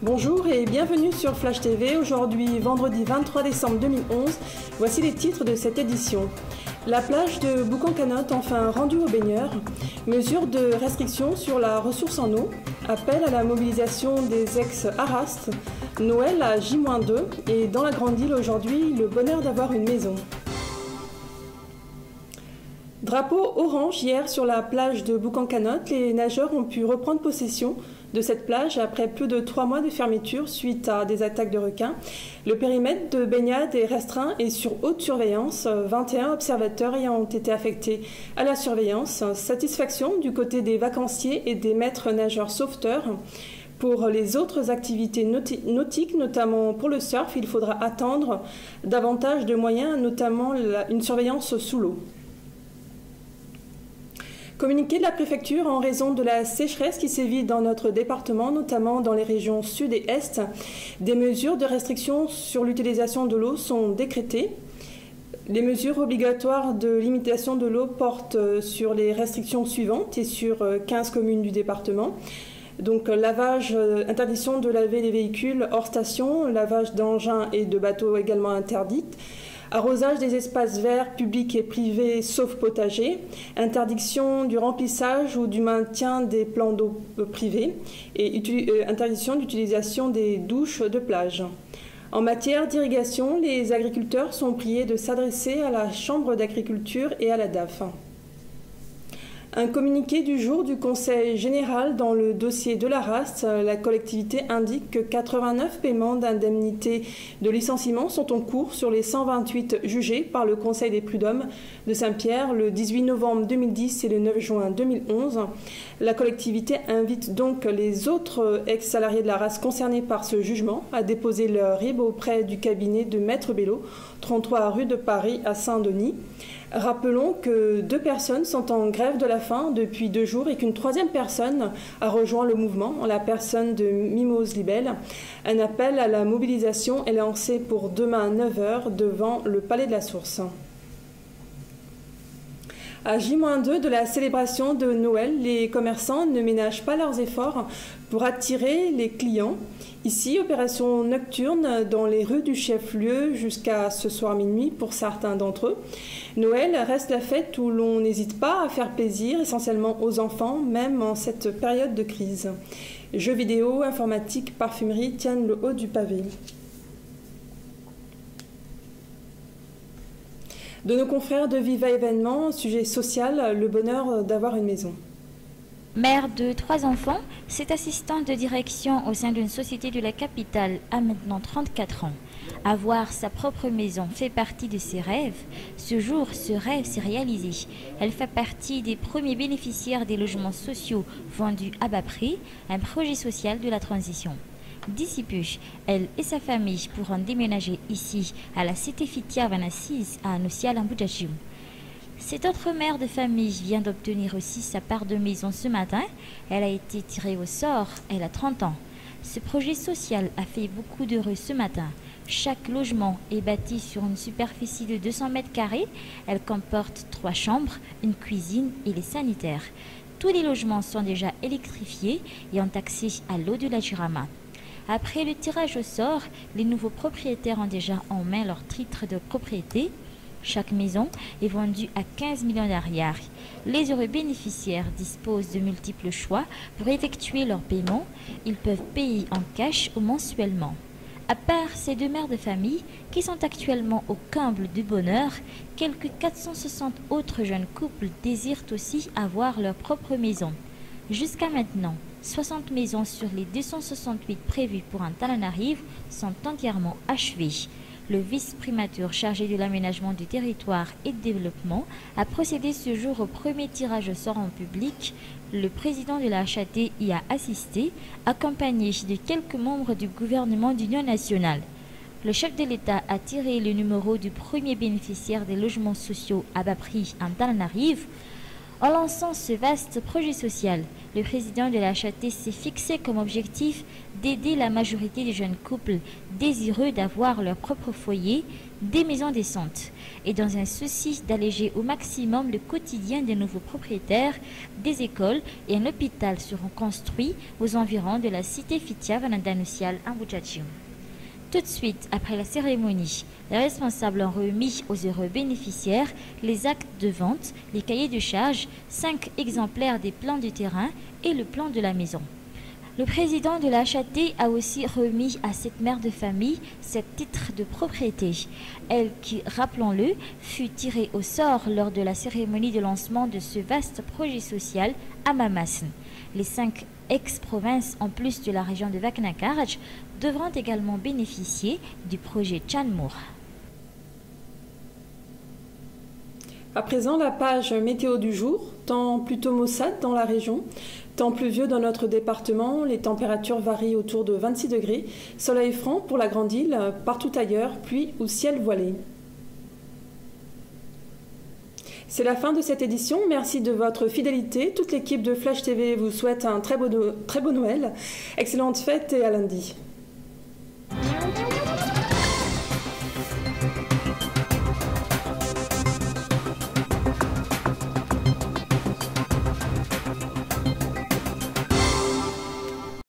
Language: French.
Bonjour et bienvenue sur Flash TV. Aujourd'hui, vendredi 23 décembre 2011, voici les titres de cette édition. La plage de Boucan-Canotte enfin rendue aux baigneurs. Mesures de restriction sur la ressource en eau. Appel à la mobilisation des ex-Arastes. Noël à J-2 et dans la Grande Île aujourd'hui, le bonheur d'avoir une maison. Drapeau orange hier sur la plage de Boucan-Canotte, les nageurs ont pu reprendre possession de cette plage après plus de 3 mois de fermeture suite à des attaques de requins. Le périmètre de baignade est restreint et sur haute surveillance, 21 observateurs ayant été affectés à la surveillance. Satisfaction du côté des vacanciers et des maîtres nageurs sauveteurs. Pour les autres activités nautiques, notamment pour le surf, il faudra attendre davantage de moyens, notamment une surveillance sous l'eau. Communiqué de la préfecture en raison de la sécheresse qui sévit dans notre département, notamment dans les régions sud et est. Des mesures de restriction sur l'utilisation de l'eau sont décrétées. Les mesures obligatoires de limitation de l'eau portent sur les restrictions suivantes et sur 15 communes du département. Donc lavage, interdiction de laver les véhicules hors station, lavage d'engins et de bateaux également interdite. Arrosage des espaces verts publics et privés sauf potager, interdiction du remplissage ou du maintien des plans d'eau privés et interdiction d'utilisation des douches de plage. En matière d'irrigation, les agriculteurs sont priés de s'adresser à la Chambre d'agriculture et à la DAF. Un communiqué du jour du Conseil général dans le dossier de l'Araste, la collectivité indique que 89 paiements d'indemnités de licenciement sont en cours sur les 128 jugés par le Conseil des prud'hommes de Saint-Pierre le 18 novembre 2010 et le 9 juin 2011. La collectivité invite donc les autres ex-salariés de l'Araste concernés par ce jugement à déposer leur RIB auprès du cabinet de Maître Bello, 33 rue de Paris à Saint-Denis. Rappelons que 2 personnes sont en grève de la faim depuis 2 jours et qu'une 3e personne a rejoint le mouvement, la personne de Mimose Libelle. Un appel à la mobilisation est lancé pour demain à 9h devant le Palais de la Source. À J-2 de la célébration de Noël, les commerçants ne ménagent pas leurs efforts pour attirer les clients. Ici, opération nocturne dans les rues du chef-lieu jusqu'à ce soir minuit pour certains d'entre eux. Noël reste la fête où l'on n'hésite pas à faire plaisir, essentiellement aux enfants, même en cette période de crise. Jeux vidéo, informatique, parfumerie tiennent le haut du pavé. De nos confrères de Viva Événements, sujet social, le bonheur d'avoir une maison. Mère de 3 enfants, cette assistante de direction au sein d'une société de la capitale a maintenant 34 ans. Avoir sa propre maison fait partie de ses rêves. Ce jour, ce rêve s'est réalisé. Elle fait partie des premiers bénéficiaires des logements sociaux vendus à bas prix, un projet social de la transition. D'ici peu, elle et sa famille pourront déménager ici, à la cité Fitia Vanassis, à Nocial-en-Boudjachim. Cette autre mère de famille vient d'obtenir aussi sa part de maison ce matin. Elle a été tirée au sort, elle a 30 ans. Ce projet social a fait beaucoup d'heureux ce matin. Chaque logement est bâti sur une superficie de 200 mètres carrés. Elle comporte 3 chambres, une cuisine et les sanitaires. Tous les logements sont déjà électrifiés et ont accès à l'eau de la Jirama. Après le tirage au sort, les nouveaux propriétaires ont déjà en main leur titre de propriété. Chaque maison est vendue à 15 millions d'ariary. Les heureux bénéficiaires disposent de multiples choix pour effectuer leur paiement. Ils peuvent payer en cash ou mensuellement. À part ces 2 mères de famille qui sont actuellement au comble du bonheur, quelques 460 autres jeunes couples désirent aussi avoir leur propre maison. Jusqu'à maintenant, 60 maisons sur les 268 prévues pour Antananarive sont entièrement achevées. Le vice-primature chargé de l'aménagement du territoire et du développement a procédé ce jour au premier tirage au sort en public. Le président de la HAT y a assisté, accompagné de quelques membres du gouvernement d'union nationale. Le chef de l'État a tiré le numéro du premier bénéficiaire des logements sociaux à bas prix en Antananarive. En lançant ce vaste projet social, le président de la HAT s'est fixé comme objectif d'aider la majorité des jeunes couples désireux d'avoir leur propre foyer, des maisons décentes. Et dans un souci d'alléger au maximum le quotidien des nouveaux propriétaires, des écoles et un hôpital seront construits aux environs de la cité Fitia Vanandanusial à Bujajim. Tout de suite, après la cérémonie, les responsables ont remis aux heureux bénéficiaires les actes de vente, les cahiers de charges, 5 exemplaires des plans du terrain et le plan de la maison. Le président de la HAT a aussi remis à cette mère de famille ce titre de propriété. Elle qui, rappelons-le, fut tirée au sort lors de la cérémonie de lancement de ce vaste projet social à Mamassen. Les 5 ex-provinces, en plus de la région de Vaknakaraj, devront également bénéficier du projet Chanmour. À présent, la page météo du jour, temps plutôt maussade dans la région, temps pluvieux dans notre département, les températures varient autour de 26 degrés, soleil franc pour la grande île, partout ailleurs, pluie ou ciel voilé. C'est la fin de cette édition, merci de votre fidélité. Toute l'équipe de Flash TV vous souhaite un très beau Noël, excellente fête et à lundi.